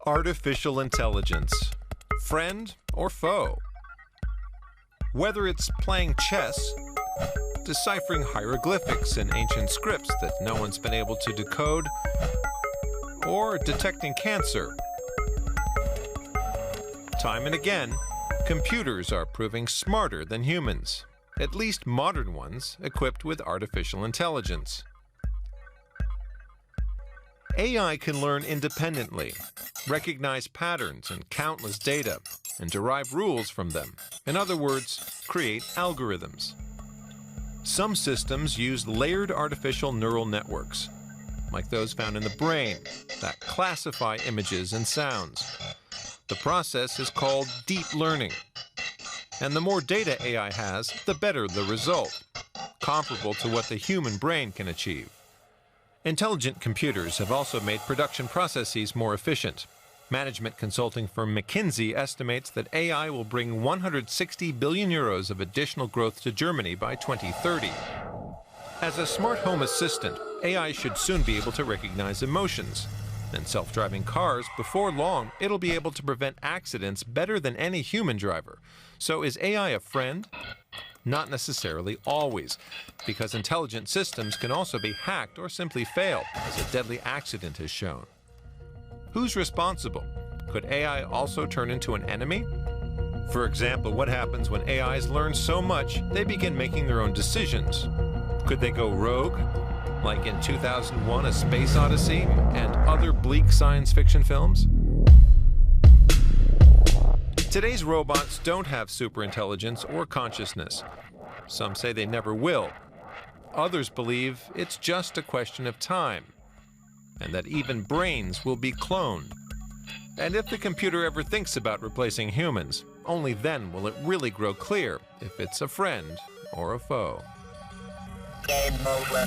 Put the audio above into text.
Artificial intelligence, friend or foe? Whether it's playing chess, deciphering hieroglyphics in ancient scripts that no one's been able to decode, or detecting cancer. Time and again, computers are proving smarter than humans, at least modern ones equipped with artificial intelligence. AI can learn independently, recognize patterns in countless data, and derive rules from them. In other words, create algorithms. Some systems use layered artificial neural networks, like those found in the brain, that classify images and sounds. The process is called deep learning. And the more data AI has, the better the result, comparable to what the human brain can achieve. Intelligent computers have also made production processes more efficient. Management consulting firm McKinsey estimates that AI will bring 160 billion euros of additional growth to Germany by 2030. As a smart home assistant, AI should soon be able to recognize emotions. And self-driving cars, before long, it'll be able to prevent accidents better than any human driver. So is AI a friend? Not necessarily always, because intelligent systems can also be hacked or simply fail, as a deadly accident has shown. Who's responsible? Could AI also turn into an enemy? For example, what happens when AIs learn so much they begin making their own decisions? Could they go rogue, like in 2001: A Space Odyssey and other bleak science fiction films? Today's robots don't have superintelligence or consciousness. Some say they never will. Others believe it's just a question of time, and that even brains will be cloned. And if the computer ever thinks about replacing humans, only then will it really grow clear if it's a friend or a foe. Game over.